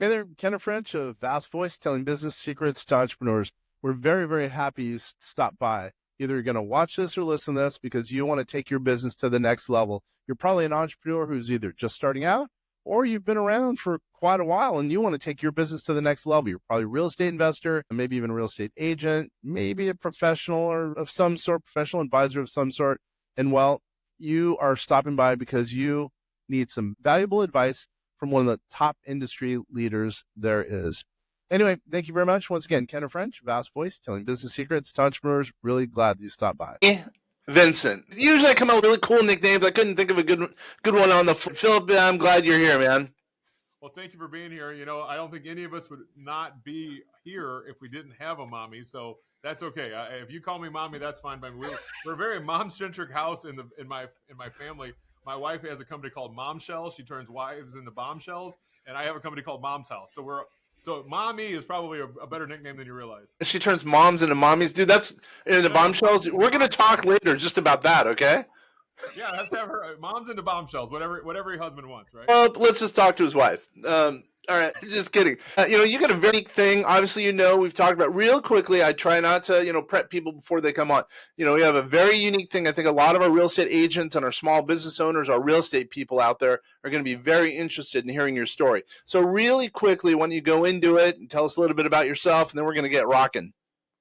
Hey there, Ken French of Vast Voice, telling business secrets to entrepreneurs. We're very, very happy you stopped by. Either you're going to watch this or listen to this because you want to take your business to the next level. You're probably an entrepreneur who's either just starting out or you've been around for quite a while and you want to take your business to the next level. You're probably a real estate investor, maybe even a real estate agent, maybe a professional or of some sort, professional advisor of some sort. And well, you are stopping by because you need some valuable advice from one of the top industry leaders there is. Anyway, thank you very much. Once again, Ken French, Vast Voice, telling business secrets to entrepreneurs. Really glad that you stopped by. Vincent. Usually I come out with really cool nicknames. I couldn't think of a good one on the Philip, I'm glad you're here, man. Well, thank you for being here. You know, I don't think any of us would not be here if we didn't have a mommy. So that's okay. If you call me mommy, that's fine. But we're a very mom-centric house in my family. My wife has a company called Momshell. She turns wives into bombshells, and I have a company called Mom's House. So mommy is probably a better nickname than you realize. She turns moms into mommies. Dude, that's into bombshells. We're going to talk later just about that, okay? Yeah, let's have her moms into bombshells, whatever your husband wants, right? Let's just talk to his wife. All right, just kidding. You got a very unique thing. Obviously, we've talked about real quickly. I try not to, prep people before they come on. We have a very unique thing. I think a lot of our real estate agents and our small business owners, our real estate people out there are going to be very interested in hearing your story. So really quickly, when you go into it and tell us a little bit about yourself, and then we're going to get rocking.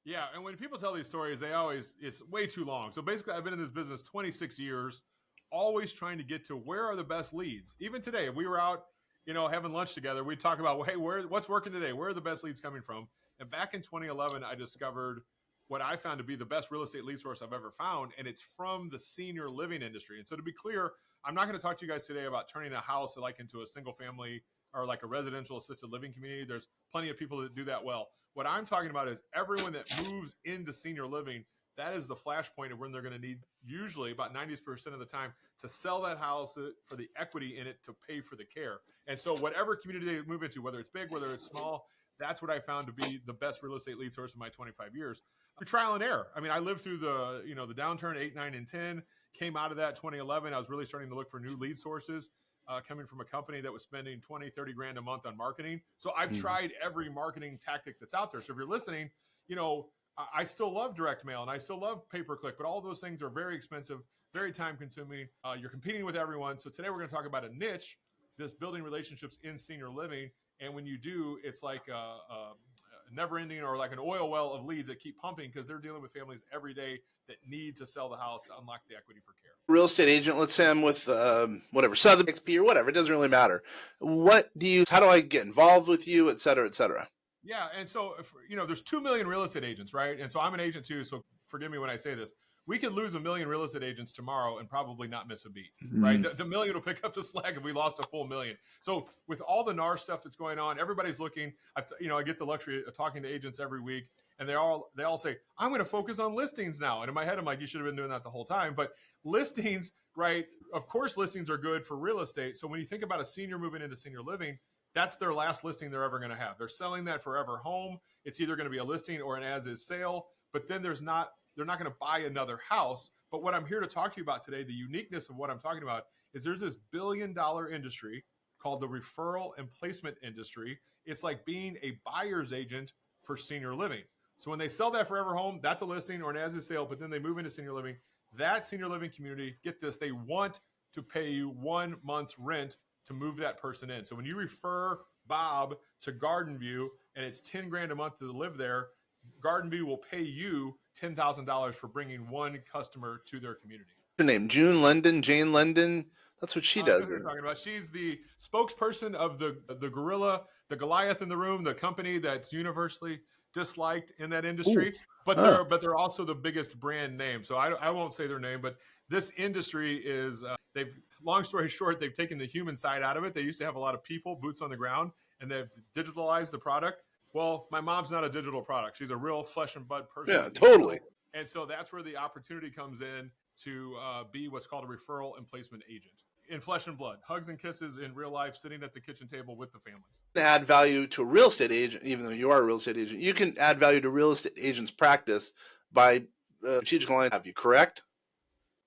Yeah, and when people tell these stories, it's way too long. So basically, I've been in this business 26 years, always trying to get to where are the best leads. Even today, if we were out, having lunch together, we'd talk about, hey, what's working today? Where are the best leads coming from? And back in 2011, I discovered what I found to be the best real estate lead source I've ever found, and it's from the senior living industry. And so to be clear, I'm not going to talk to you guys today about turning a house into a single family or like a residential assisted living community. There's plenty of people that do that well. What I'm talking about is everyone that moves into senior living, that is the flashpoint of when they're going to need, usually about 90% of the time, to sell that house for the equity in it to pay for the care. And so whatever community they move into, whether it's big, whether it's small, that's what I found to be the best real estate lead source in my 25 years. Through trial and error. I mean, I lived through the downturn 8, 9, and 10, came out of that 2011. I was really starting to look for new lead sources. Coming from a company that was spending 20, 30 grand a month on marketing. So I've tried every marketing tactic that's out there. So if you're listening, I still love direct mail and I still love pay-per-click, but all those things are very expensive, very time consuming. You're competing with everyone. So today we're going to talk about a niche, this building relationships in senior living. And when you do, it's like a never ending or like an oil well of leads that keep pumping because they're dealing with families every day that need to sell the house to unlock the equity for care. Real estate agent, let's say I'm with whatever, Southern XP or whatever, it doesn't really matter. How do I get involved with you, et cetera, et cetera? Yeah. And so, there's 2 million real estate agents, right? And so I'm an agent too. So forgive me when I say this. We could lose 1 million real estate agents tomorrow and probably not miss a beat, right? The million will pick up the slack if we lost a full million. So with all the NAR stuff that's going on, everybody's looking. I get the luxury of talking to agents every week, and they all say, I'm going to focus on listings now. And in my head, I'm like, you should have been doing that the whole time. But listings, right? Of course, listings are good for real estate. So when you think about a senior moving into senior living, that's their last listing they're ever going to have. They're selling that forever home. It's either going to be a listing or an as-is sale. But then they're not going to buy another house. But what I'm here to talk to you about today, the uniqueness of what I'm talking about, is there's this billion-dollar industry called the referral and placement industry. It's like being a buyer's agent for senior living. So when they sell that forever home, that's a listing or an as-is sale, but then they move into senior living. That senior living community, get this, they want to pay you 1 month's rent to move that person in. So when you refer Bob to Garden View and it's 10 grand a month to live there, Garden View will pay you $10,000 for bringing one customer to their community. Her name, Jane London. That's what she does. Talking about. She's the spokesperson of the gorilla, the Goliath in the room, the company that's universally disliked in that industry. But they're also the biggest brand name. So I won't say their name, but this industry is long story short, they've taken the human side out of it. They used to have a lot of people, boots on the ground, and they've digitalized the product. Well, my mom's not a digital product. She's a real flesh and blood person. Yeah, totally. And so that's where the opportunity comes in to be what's called a referral and placement agent in flesh and blood, hugs and kisses in real life, sitting at the kitchen table with the families. Add value to a real estate agent, even though you are a real estate agent. You can add value to real estate agents' practice by strategic alliance. Have you correct?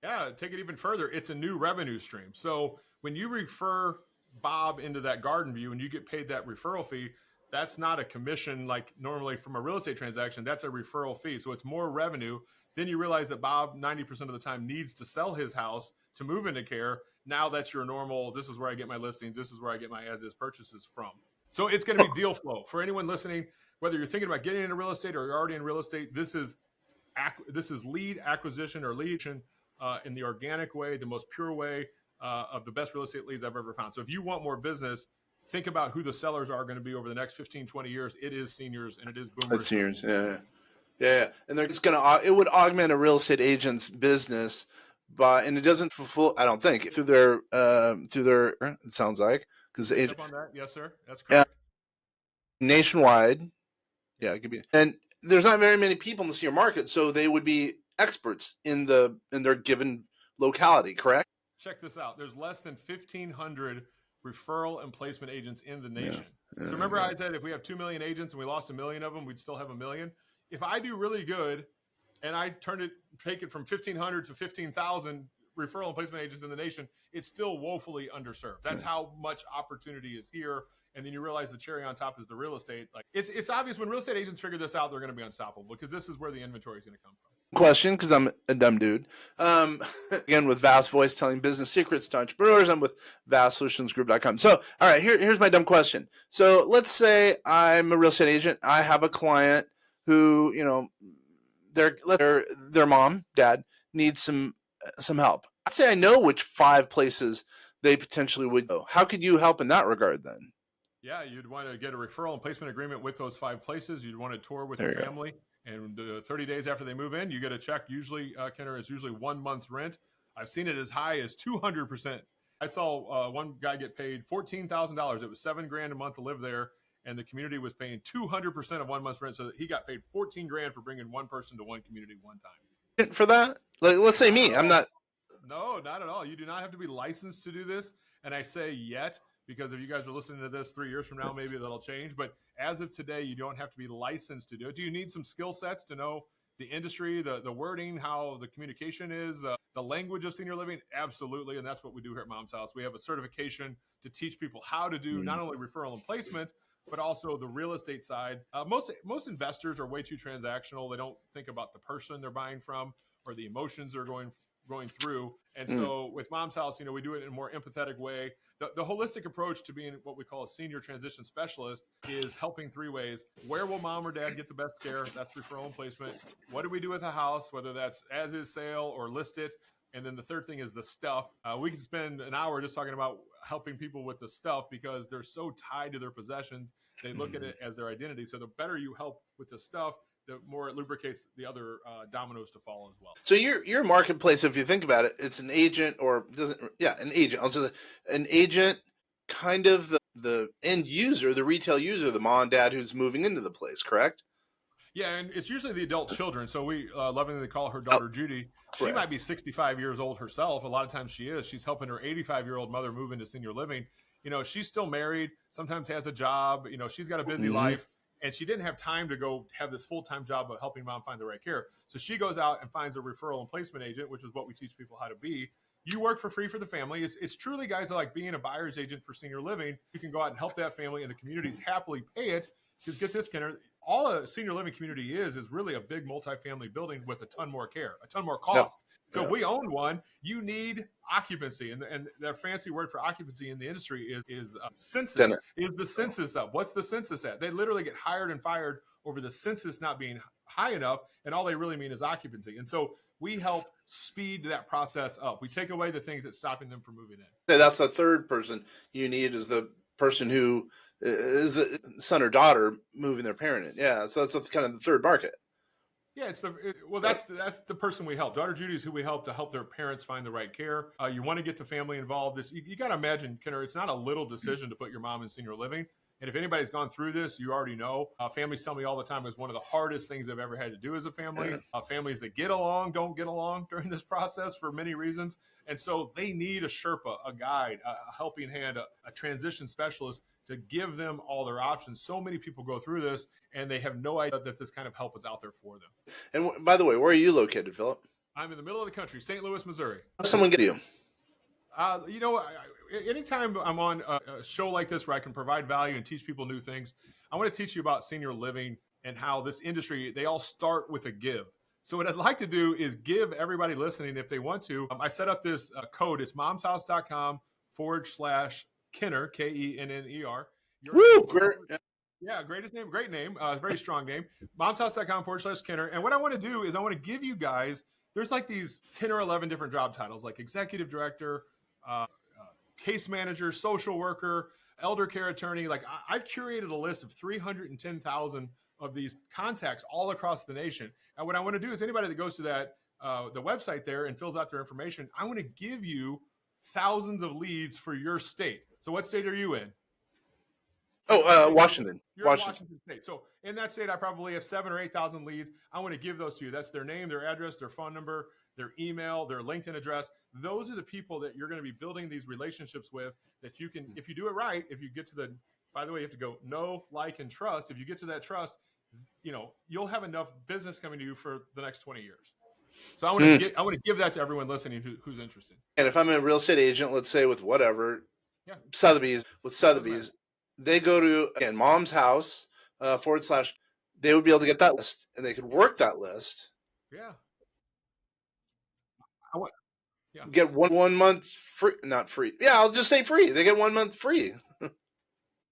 Yeah, take it even further. It's a new revenue stream. So when you refer Bob into that garden view and you get paid that referral fee, that's not a commission like normally from a real estate transaction. That's a referral fee. So it's more revenue. Then you realize that Bob 90% of the time needs to sell his house to move into care. Now that's your normal, this is where I get my listings. This is where I get my as-is purchases from. So it's going to be deal flow. For anyone listening, whether you're thinking about getting into real estate or you're already in real estate, this is lead acquisition or lead in the organic way, the most pure way of the best real estate leads I've ever found. So if you want more business, think about who the sellers are going to be over the next 15, 20 years. It is seniors and it is boomers. It's seniors, yeah. Yeah, and they're just it would augment a real estate agent's business, and it doesn't fulfill, I don't think, through their, it sounds like, because Step on that, yes, sir. That's correct. Nationwide, yeah, it could be, and there's not very many people in the senior market, so they would be experts in their given locality, correct? Check this out. There's less than 1,500 referral and placement agents in the nation. So remember how I said if we have 2 million agents and we lost 1 million of them, we'd still have 1 million? If I do really good and I take it from 1,500 to 15,000 referral and placement agents in the nation, it's still woefully underserved. That's how much opportunity is here. And then you realize the cherry on top is the real estate. Like it's obvious when real estate agents figure this out, they're going to be unstoppable because this is where the inventory is going to come from. Question, because I'm a dumb dude. Again, with Vast Voice, telling business secrets to entrepreneurs. I'm with vastsolutionsgroup.com. So, all right, here's my dumb question. So let's say I'm a real estate agent. I have a client who, their mom, dad needs some help. I'd say I know which 5 places they potentially would go. How could you help in that regard then? Yeah, you'd want to get a referral and placement agreement with those 5 places. You'd want to tour with your family. And 30 days after they move in, you get a check. Usually, Kenner, is usually 1 month's rent. I've seen it as high as 200%. I saw one guy get paid $14,000. It was $7,000 a month to live there. And the community was paying 200% of 1 month's rent. So that he got paid $14,000 for bringing one person to one community one time. For that? Like, let's say me, I'm not. No, not at all. You do not have to be licensed to do this. And I say yet, because if you guys are listening to this 3 years from now, maybe that'll change. But as of today, you don't have to be licensed to do it. Do you need some skill sets to know the industry, the wording, how the communication is, the language of senior living? Absolutely. And that's what we do here at Mom's House. We have a certification to teach people how to do not only referral and placement, but also the real estate side. Most investors are way too transactional. They don't think about the person they're buying from or the emotions they're going through. And so with Mom's House, we do it in a more empathetic way. The holistic approach to being what we call a senior transition specialist is helping 3 ways. Where will mom or dad get the best care? That's referral and placement. What do we do with a house, whether that's as is sale or list it? And then the third thing is the stuff. We can spend an hour just talking about helping people with the stuff because they're so tied to their possessions. They look at it as their identity. So the better you help with the stuff, the more it lubricates the other dominoes to fall as well. So your marketplace, if you think about it, it's an agent an agent. An agent, kind of the end user, the retail user, the mom and dad who's moving into the place, correct? Yeah, and it's usually the adult children. So we lovingly call her daughter Judy. She might be 65 years old herself. A lot of times she is. She's helping her 85-year-old mother move into senior living. She's still married, sometimes has a job. She's got a busy life. And she didn't have time to go have this full-time job of helping mom find the right care. So she goes out and finds a referral and placement agent, which is what we teach people how to be. You work for free for the family. It's truly, guys, like being a buyer's agent for senior living. You can go out and help that family, and the communities happily pay it. Because get this, Kenner, all a senior living community is really a big multifamily building with a ton more care, a ton more cost. So if we own one, you need occupancy. And the fancy word for occupancy in the industry is census. Is the census up? What's the census at? They literally get hired and fired over the census not being high enough. And all they really mean is occupancy. And so we help speed that process up. We take away the things that's stopping them from moving in. That's the third person you need, is the person who is the son or daughter moving their parent in. Yeah, so that's kind of the third market. Yeah, that's the person we help. Daughter Judy is who we help to help their parents find the right care. You want to get the family involved. You got to imagine, Kenner, it's not a little decision to put your mom in senior living. And if anybody's gone through this, you already know. Families tell me all the time it's one of the hardest things I've ever had to do as a family. Families that get along don't get along during this process for many reasons. And so they need a Sherpa, a guide, a helping hand, a transition specialist to give them all their options. So many people go through this and they have no idea that this kind of help is out there for them. And by the way, where are you located, Philip? I'm in the middle of the country, St. Louis, Missouri. How does someone get you? anytime I'm on a show like this where I can provide value and teach people new things, I want to teach you about senior living and how this industry, they all start with a give. So what I'd like to do is give everybody listening, if they want to, I set up this code. It's momshouse.com/Kenner, Kenner. Woo! Great. Yeah, greatest name, great name, very strong name. Momshouse.com/Kenner. And what I want to do is I want to give you guys, there's like these 10 or 11 different job titles, like executive director, case manager, social worker, elder care attorney. Like I've curated a list of 310,000 of these contacts all across the nation. And what I want to do is anybody that goes to that the website there and fills out their information, I want to give you thousands of leads for your state. So what state are you in? Washington. You're in Washington State. So in that state, I probably have 7,000 or 8,000 leads. I want to give those to you. That's their name, their address, their phone number, their email, their LinkedIn address. Those are the people that you're going to be building these relationships with that you can, if you do it right, if you get to the, by the way, you have to go know, like, and trust. If you get to that trust, you'll have enough business coming to you for the next 20 years. So I want to give that to everyone listening who's interested. And if I'm a real estate agent, let's say with whatever, Sotheby's, they go to, again, Mom's House / they would be able to get that list and they could work that list. Yeah. Get one month free, not free. Yeah, I'll just say free. They get 1 month free.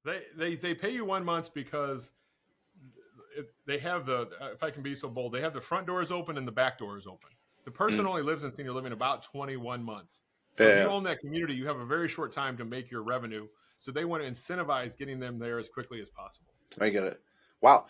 They pay you 1 month because they have if I can be so bold, they have the front doors open and the back doors open. The person only lives in senior living about 21 months. So if you own that community, you have a very short time to make your revenue. So they want to incentivize getting them there as quickly as possible. I get it. Wow.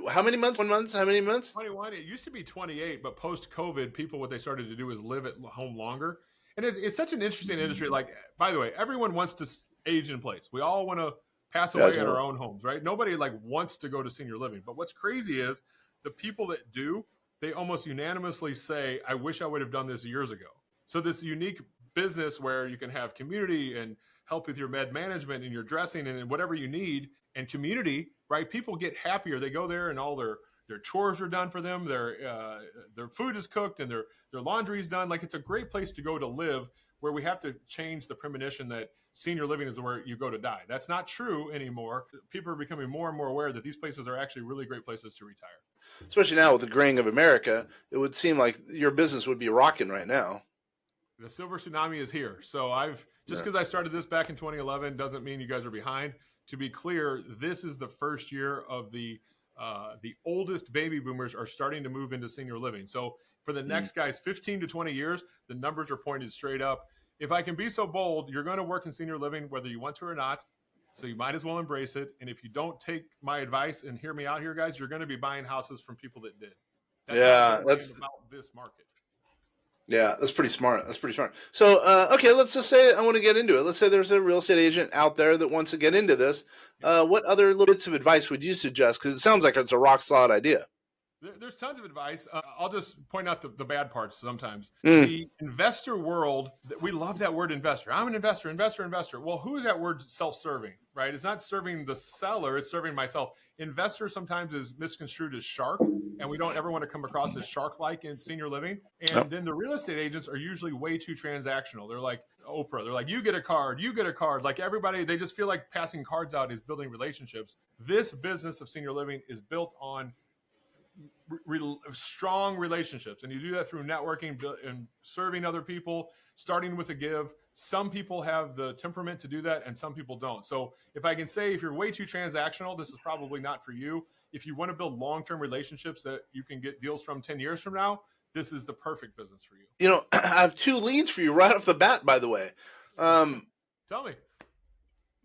How many months? 1 month? How many months? 21. It used to be 28, but post-COVID, people, what they started to do is live at home longer. And it's such an interesting industry. Like, by the way, everyone wants to age in place. We all want to pass away in our own homes, right? Nobody wants to go to senior living. But what's crazy is the people that do, they almost unanimously say, I wish I would have done this years ago. So this unique business where you can have community and help with your med management and your dressing and whatever you need, and community, right? People get happier. They go there and all their chores are done for them. Their food is cooked and their laundry is done. Like, it's a great place to go to live, where we have to change the premonition that senior living is where you go to die. That's not true anymore. People are becoming more and more aware that these places are actually really great places to retire. Especially now with the graying of America, it would seem like your business would be rocking right now. The silver tsunami is here. So because I started this back in 2011 doesn't mean you guys are behind. To be clear, this is the first year of the oldest baby boomers are starting to move into senior living. So for the next guys, 15 to 20 years, the numbers are pointed straight up. If I can be so bold, you're going to work in senior living, whether you want to or not. So you might as well embrace it. And if you don't take my advice and hear me out here, guys, you're going to be buying houses from people that did. That's about this market. Yeah, that's pretty smart. So, okay, let's just say I want to get into it. Let's say there's a real estate agent out there that wants to get into this. What other little bits of advice would you suggest? Because it sounds like it's a rock solid idea. There's tons of advice. I'll just point out the bad parts sometimes. The investor world, we love that word investor. I'm an investor. Well, who is that word self-serving, right? It's not serving the seller. It's serving myself. Investor sometimes is misconstrued as shark, and we don't ever want to come across as shark-like in senior living. And then the real estate agents are usually way too transactional. They're like Oprah. They're like, you get a card. Like everybody, they just feel like passing cards out is building relationships. This business of senior living is built on strong relationships, and you do that through networking and serving other people, starting with a give. Some people have the temperament to do that and some people don't. So if I can say, if you're way too transactional, this is probably not for you. If you want to build long-term relationships that you can get deals from 10 years from now, this is the perfect business for you. I have 2 leads for you right off the bat, by the way. Tell me.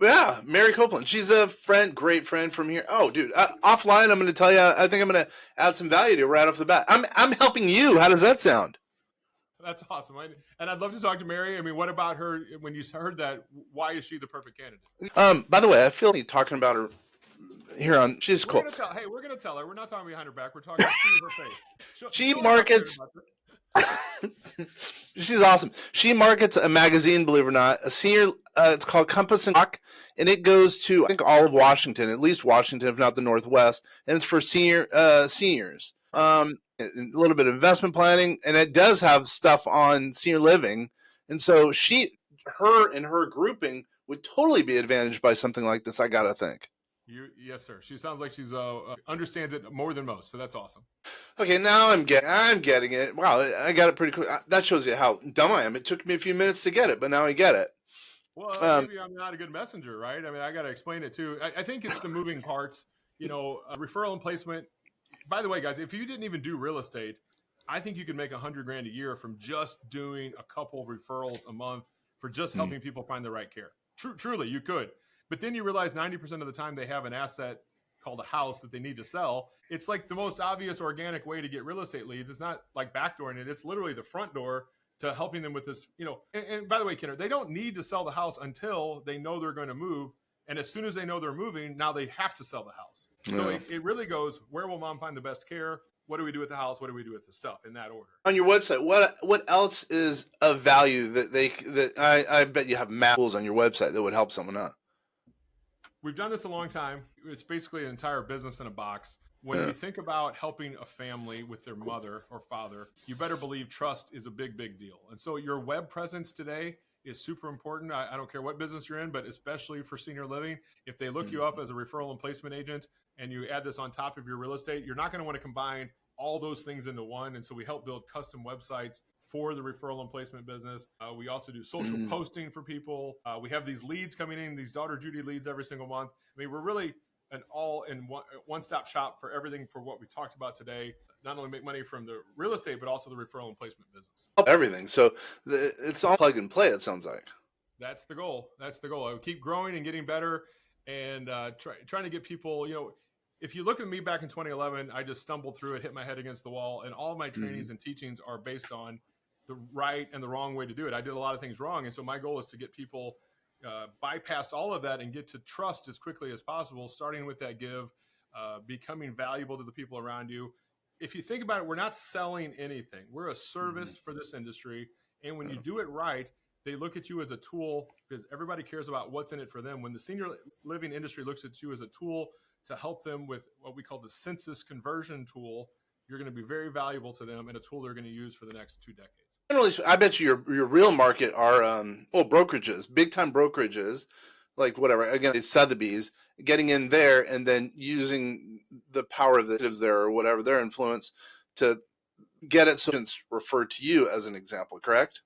Yeah, Mary Copeland. She's a great friend from here. Oh, dude, offline, I'm going to tell you, I think I'm going to add some value to you right off the bat. I'm helping you. How does that sound? That's awesome. And I'd love to talk to Mary. I mean, what about her? When you heard that, why is she the perfect candidate? By the way, I feel like talking about her here on, she's cool. We're going to tell her. We're not talking behind her back. We're talking to her face. She markets... She's awesome. She markets a magazine, believe it or not, a senior. It's called Compass and Clock, and it goes to, I think, all of Washington, at least Washington, if not the Northwest, and it's for seniors. A little bit of investment planning, and it does have stuff on senior living. And so her and her grouping would totally be advantaged by something like this, I got to think. Yes, sir. She sounds like she's understands it more than most, so that's awesome. Okay, now I'm getting it. Wow, I got it pretty quick. That shows you how dumb I am. It took me a few minutes to get it, but now I get it. Well, maybe I'm not a good messenger, right? I mean, I got to explain it too. I think it's the moving parts. Referral and placement. By the way, guys, if you didn't even do real estate, I think you could make $100,000 a year from just doing a couple referrals a month for just helping people find the right care. Truly, you could. But then you realize 90% of the time they have an asset called a house that they need to sell. It's like the most obvious organic way to get real estate leads. It's not like backdooring it. It's literally the front door to helping them with this, and by the way, Kenner, they don't need to sell the house until they know they're going to move. And as soon as they know they're moving, now they have to sell the house. So it really goes, where will mom find the best care? What do we do with the house? What do we do with the stuff, in that order? On your website, what else is of value that I bet you have math tools on your website that would help someone out? We've done this a long time. It's basically an entire business in a box. When you think about helping a family with their mother or father, you better believe trust is a big, big deal. And so your web presence today is super important. I don't care what business you're in, but especially for senior living, if they look you up as a referral and placement agent and you add this on top of your real estate, you're not going to want to combine all those things into one. And so we help build custom websites for the referral and placement business. We also do social posting for people. We have these leads coming in, these Daughter Judy leads every single month. I mean, we're really an one-stop shop for everything for what we talked about today. Not only make money from the real estate, but also the referral and placement business. Everything. So it's all plug and play, it sounds like. That's the goal. That's the goal. I would keep growing and getting better and trying to get people, if you look at me back in 2011, I just stumbled through it, hit my head against the wall, and all my trainings and teachings are based on the right and the wrong way to do it. I did a lot of things wrong. And so my goal is to get people bypassed all of that and get to trust as quickly as possible, starting with that give, becoming valuable to the people around you. If you think about it, we're not selling anything. We're a service for this industry. And when you do it right, they look at you as a tool because everybody cares about what's in it for them. When the senior living industry looks at you as a tool to help them with what we call the census conversion tool, you're going to be very valuable to them and a tool they're going to use for the next 2 decades. Generally, I bet you your real market are brokerages, big time brokerages, like whatever. Again, it's Sotheby's, getting in there and then using the power of the executives there or whatever their influence to get it so it's referred to you as an example. Correct?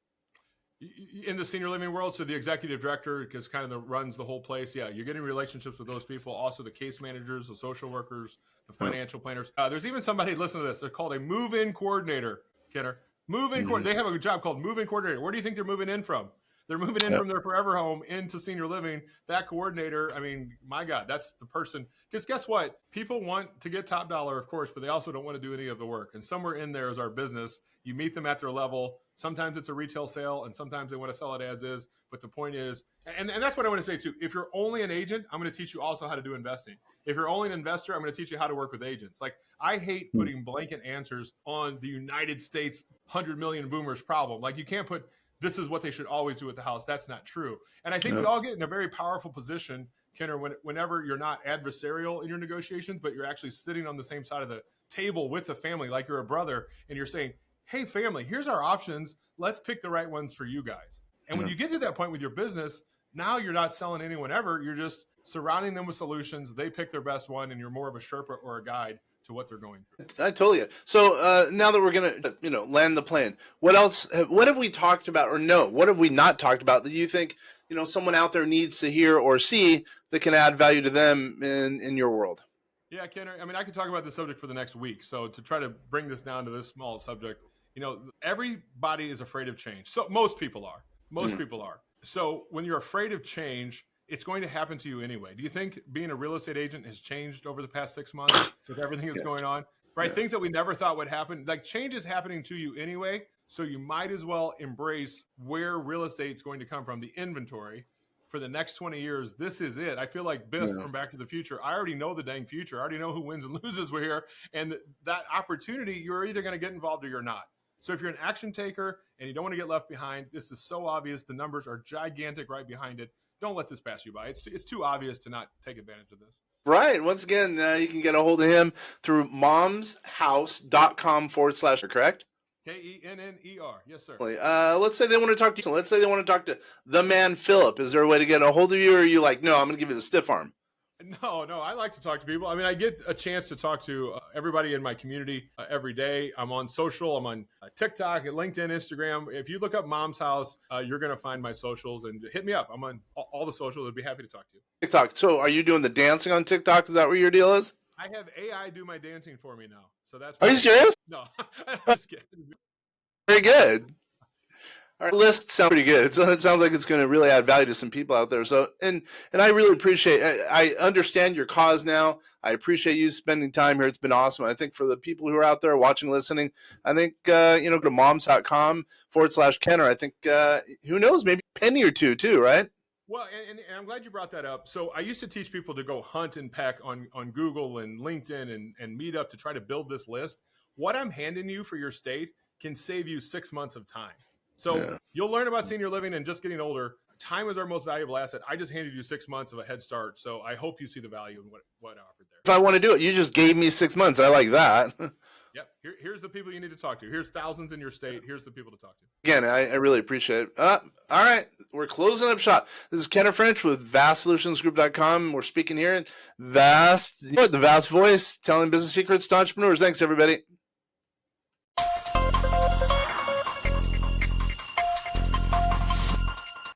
In the senior living world, so the executive director because kind of runs the whole place. Yeah, you're getting relationships with those people. Also, the case managers, the social workers, the financial planners. There's even somebody, listen to this. They're called a move-in coordinator, Kenner. Move-in coordinator. They have a job called move-in coordinator. Where do you think they're moving in from? They're moving in from their forever home into senior living. That coordinator, I mean, my God, that's the person. Because guess what? People want to get top dollar, of course, but they also don't want to do any of the work. And somewhere in there is our business. You meet them at their level. Sometimes it's a retail sale, and sometimes they want to sell it as is. But the point is, and that's what I want to say too. If you're only an agent, I'm going to teach you also how to do investing. If you're only an investor, I'm going to teach you how to work with agents. Like, I hate putting blanket answers on the United States 100 million boomers problem. Like, you can't put, this is what they should always do at the house. That's not true. And I think we all get in a very powerful position, Kenner, whenever you're not adversarial in your negotiations, but you're actually sitting on the same side of the table with the family, like you're a brother, and you're saying, hey, family, here's our options. Let's pick the right ones for you guys. And when you get to that point with your business, now you're not selling anyone ever. You're just surrounding them with solutions. They pick their best one, and you're more of a Sherpa or a guide to what they're going through. I told you. So now that we're going to, land the plane, what have we talked about, or no, what have we not talked about that you think, someone out there needs to hear or see that can add value to them in your world? Yeah, Kenner, I mean, I could talk about this subject for the next week. So to try to bring this down to this small subject, everybody is afraid of change. So most people are. People are. So when you're afraid of change, it's going to happen to you anyway. Do you think being a real estate agent has changed over the past 6 months with everything that's going on? Right? Things that we never thought would happen. Like, change is happening to you anyway. So you might as well embrace where real estate is going to come from, the inventory for the next 20 years. This is it. I feel like Biff from Back to the Future. I already know the dang future. I already know who wins and loses here. And that opportunity, you're either going to get involved or you're not. So if you're an action taker and you don't want to get left behind, this is so obvious. The numbers are gigantic right behind it. Don't let this pass you by. It's too obvious to not take advantage of this. Right. Once again, you can get a hold of him through momshouse.com/, correct? Kenner. Yes, sir. Let's say they want to talk to you. Let's say they want to talk to the man Philip. Is there a way to get a hold of you, or are you like, no, I'm going to give you the stiff arm? No, I like to talk to people. I mean, I get a chance to talk to everybody in my community every day. I'm on social. I'm on TikTok, LinkedIn, Instagram. If you look up Mom's House, you're going to find my socials and hit me up. I'm on all the socials. I'd be happy to talk to you. TikTok. So are you doing the dancing on TikTok? Is that what your deal is? I have AI do my dancing for me now. So that's. Are you serious? No, I'm just kidding. Very good. Our list sounds pretty good. It sounds like it's going to really add value to some people out there. So, and I really appreciate, I understand your cause now. I appreciate you spending time here. It's been awesome. I think for the people who are out there watching, listening, I think, go to moms.com/Kenner. I think, who knows, maybe a penny or two too, right? Well, and I'm glad you brought that up. So I used to teach people to go hunt and peck on Google and LinkedIn and Meetup to try to build this list. What I'm handing you for your state can save you 6 months of time. So you'll learn about senior living and just getting older. Time is our most valuable asset. I just handed you 6 months of a head start. So I hope you see the value in what I offered there. If I want to do it, you just gave me 6 months. I like that. Yep. Here's the people you need to talk to. Here's thousands in your state. Here's the people to talk to. Again, I really appreciate it. All right. We're closing up shop. This is Kenner French with VastSolutionsGroup.com. We're speaking here at the Vast Voice, telling business secrets to entrepreneurs. Thanks, everybody.